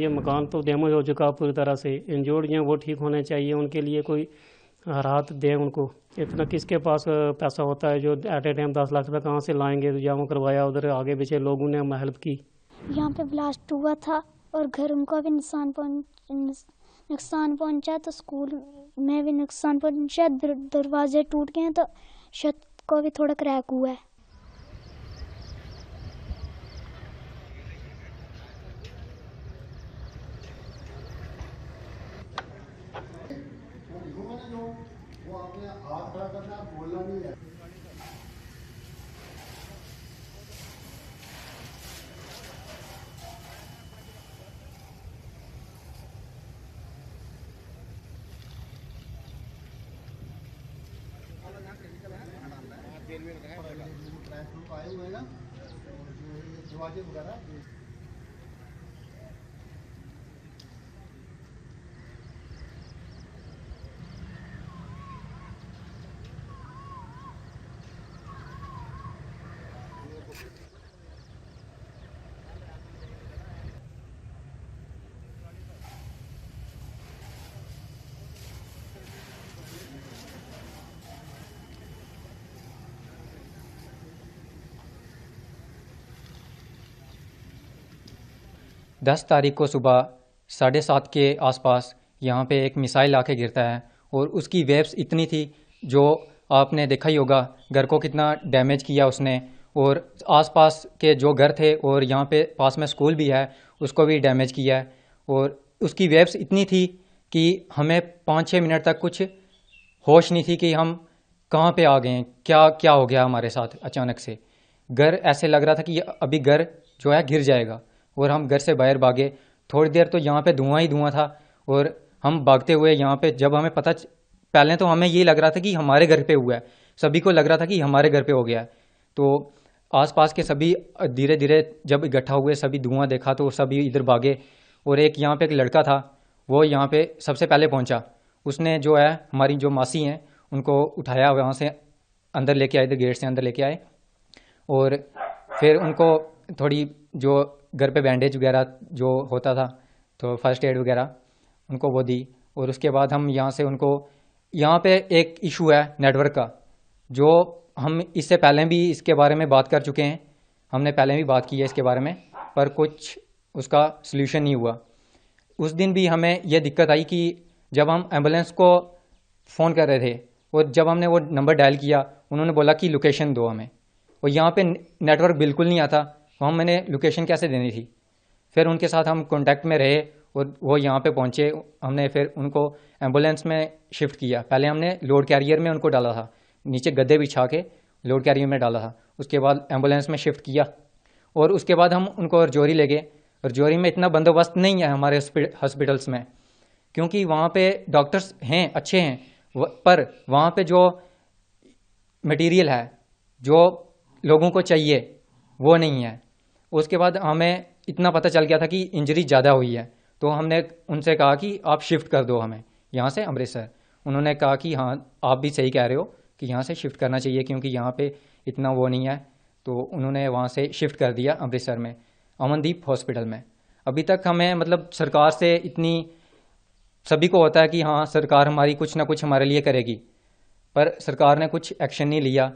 ये मकान तो डैमेज हो चुका पूरी तरह से, इंजोर्ड हैं वो ठीक होने चाहिए, उनके लिए कोई राहत दें उनको। इतना किसके पास पैसा होता है जो एट ए टाइम 10 लाख रुपए कहाँ से लाएंगे, तो जहाँ करवाया उधर आगे पीछे लोगों ने हेल्प की। यहाँ पे ब्लास्ट हुआ था और घरों का भी नुकसान पहुंचा, तो स्कूल में भी नुकसान पहुंचा, दरवाजे टूट गए तो छत को भी थोड़ा क्रैक हुआ है। वो अपने हाथ खड़ा करना, बोलना नहीं है। आए हुए ना दरवाजे वगैरह। 10 तारीख को सुबह 7:30 के आसपास यहाँ पे एक मिसाइल आके गिरता है और उसकी वेव्स इतनी थी, जो आपने देखा ही होगा घर को कितना डैमेज किया उसने, और आसपास के जो घर थे और यहाँ पे पास में स्कूल भी है उसको भी डैमेज किया है। और उसकी वेव्स इतनी थी कि हमें 5-6 मिनट तक कुछ होश नहीं थी कि हम कहाँ पे आ गए हैं, क्या क्या हो गया हमारे साथ। अचानक से घर ऐसे लग रहा था कि अभी घर जो है गिर जाएगा, और हम घर से बाहर भागे। थोड़ी देर तो यहाँ पे धुआं ही धुआं था, और हम भागते हुए यहाँ पे जब हमें पहले तो हमें ये लग रहा था कि हमारे घर पे हुआ है, सभी को लग रहा था कि हमारे घर पे हो गया है। तो आसपास के सभी धीरे धीरे जब इकट्ठा हुए, सभी धुआं देखा तो सभी इधर भागे। और एक यहाँ पे एक लड़का था, वो यहाँ पे सबसे पहले पहुँचा। उसने जो है हमारी जो मासी हैं उनको उठाया, वहाँ से अंदर लेके आए, इधर गेट से अंदर लेके आए, और फिर उनको थोड़ी जो घर पे बैंडेज वगैरह जो होता था तो फर्स्ट एड वगैरह उनको वो दी। और उसके बाद हम यहाँ से उनको, यहाँ पे एक इशू है नेटवर्क का, जो हम इससे पहले भी इसके बारे में बात कर चुके हैं, हमने पहले भी बात की है इसके बारे में, पर कुछ उसका सल्यूशन नहीं हुआ। उस दिन भी हमें यह दिक्कत आई कि जब हम एम्बुलेंस को फ़ोन कर रहे थे और जब हमने वो नंबर डायल किया, उन्होंने बोला कि लोकेशन दो हमें, और यहाँ पे नेटवर्क बिल्कुल नहीं आता, तो हम मैंने लोकेशन कैसे देनी थी। फिर उनके साथ हम कांटेक्ट में रहे और वो यहाँ पे पहुँचे। हमने फिर उनको एम्बुलेंस में शिफ्ट किया। पहले हमने लोड कैरियर में उनको डाला था, नीचे गद्दे बिछा के लोड कैरियर में डाला था, उसके बाद एम्बुलेंस में शिफ्ट किया, और उसके बाद हम उनको रजौरी ले गए। रजौरी में इतना बंदोबस्त नहीं है हमारे हॉस्पिटल्स में, क्योंकि वहाँ पे डॉक्टर्स हैं, अच्छे हैं, पर वहाँ पे जो मटेरियल है जो लोगों को चाहिए वो नहीं है। उसके बाद हमें इतना पता चल गया था कि इंजरी ज़्यादा हुई है, तो हमने उनसे कहा कि आप शिफ्ट कर दो हमें यहाँ से अमृतसर। उन्होंने कहा कि हाँ आप भी सही कह रहे हो कि यहाँ से शिफ्ट करना चाहिए, क्योंकि यहाँ पे इतना वो नहीं है। तो उन्होंने वहाँ से शिफ्ट कर दिया अमृतसर में, अमनदीप हॉस्पिटल में। अभी तक हमें मतलब सरकार से इतनी, सभी को होता है कि हाँ सरकार हमारी कुछ ना कुछ हमारे लिए करेगी, पर सरकार ने कुछ एक्शन नहीं लिया।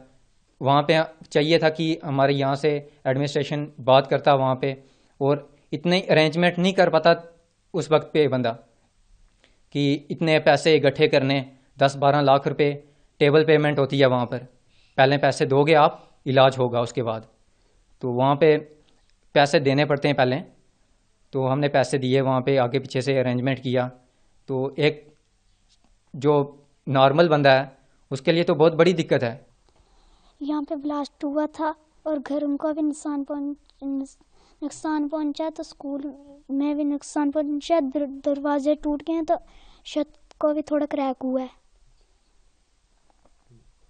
वहाँ पे चाहिए था कि हमारे यहाँ से एडमिनिस्ट्रेशन बात करता वहाँ पे, और इतने अरेंजमेंट नहीं कर पाता उस वक्त पे बंदा कि इतने पैसे इकट्ठे करने, 10-12 लाख रुपए टेबल पेमेंट होती है वहाँ पर। पहले पैसे दोगे आप, इलाज होगा उसके बाद, तो वहाँ पे पैसे देने पड़ते हैं पहले। तो हमने पैसे दिए, वहाँ पे आगे पीछे से अरेंजमेंट किया। तो एक जो नॉर्मल बंदा है उसके लिए तो बहुत बड़ी दिक्कत है। यहाँ पे ब्लास्ट हुआ था और घरों का भी नुकसान पहुंचा, तो स्कूल में भी नुकसान पहुंचा, दरवाजे टूट गए तो छत को भी थोड़ा क्रैक हुआ है।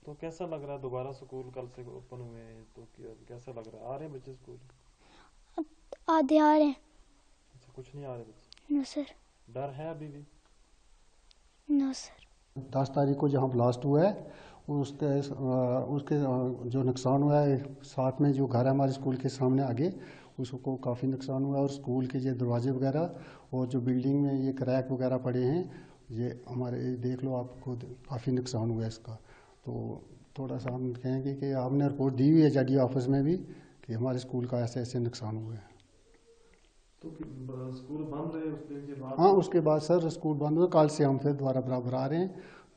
तो कैसा लग रहा है, दोबारा स्कूल कल से ओपन हुए हैं तो कैसा लग रहा है, आ रहे हैं बच्चे स्कूल? आधे आ रहे हैं। अच्छा, कुछ नहीं आ रहे बच्चे? No sir. डर है अभी भी? No sir. 10 तारीख को जहाँ ब्लास्ट हुआ है उसके जो नुकसान हुआ है, साथ में जो घर है हमारे स्कूल के सामने आगे, उसको काफ़ी नुकसान हुआ। और स्कूल के ये दरवाजे वगैरह और जो बिल्डिंग में ये क्रैक वगैरह पड़े हैं, ये हमारे देख लो आप खुद, काफ़ी नुकसान हुआ है इसका। तो थोड़ा सा हम कहेंगे कि आपने रिपोर्ट दी हुई है JD ऑफिस में भी कि हमारे स्कूल का ऐसे ऐसे नुकसान हुआ है। तो स्कूल बंद रहे उस दिन के बाद? हाँ, उसके बाद सर स्कूल बंद हुआ। कल से हम फिर दोबारा बराबर आ रहे हैं।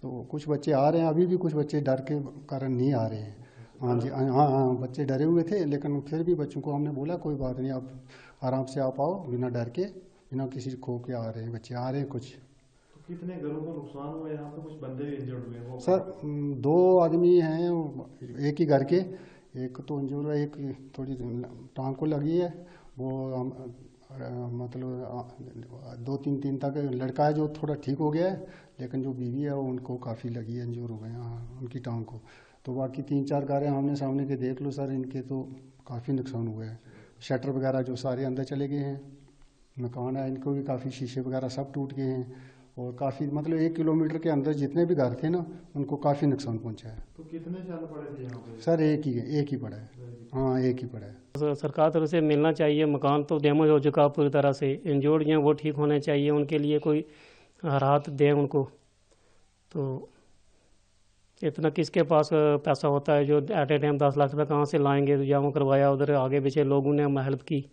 तो कुछ बच्चे आ रहे हैं, अभी भी कुछ बच्चे डर के कारण नहीं आ रहे हैं। हाँ जी, हाँ हाँ, बच्चे डरे हुए थे, लेकिन फिर भी बच्चों को हमने बोला कोई बात नहीं, आप आराम से आप आओ, बिना डर के, बिना किसी खो के आ रहे हैं बच्चे, आ रहे हैं कुछ। तो कितने घरों को नुकसान हुआ? यहाँ पे कुछ बंदे भी इंजर्ड हुए वो? सर 2 आदमी हैं एक ही घर के, एक तो इंजर हुआ, एक थोड़ी टांग को लगी है। वो मतलब 2-3 दिन तक लड़का है जो थोड़ा ठीक हो गया है, लेकिन जो बीवी है उनको काफ़ी लगी है, इंजर हो गए हैं उनकी टांग को। तो बाकी 3-4 घर हैं आमने सामने के, देख लो सर, इनके तो काफ़ी नुकसान हुआ है। शटर वगैरह जो सारे अंदर चले गए हैं, मकान है इनको भी काफ़ी, शीशे वगैरह सब टूट गए हैं। और काफ़ी मतलब 1 किलोमीटर के अंदर जितने भी घर थे ना, उनको काफ़ी नुकसान पहुंचा है। तो कितने साल पड़े थे यहाँ पे? सर एक ही पड़ा है। हाँ, एक ही पड़ा है। सरकार तरफ से मिलना चाहिए। मकान तो डैमेज हो चुका पूरी तरह से, इंजोर्ड हैं वो ठीक होने चाहिए, उनके लिए कोई राहत दें उनको। तो इतना किसके पास पैसा होता है जो एट ए टाइम 10 लाख रुपये कहाँ से लाएंगे? तो जमा करवाया, उधर आगे पीछे लोगों ने हेल्प की।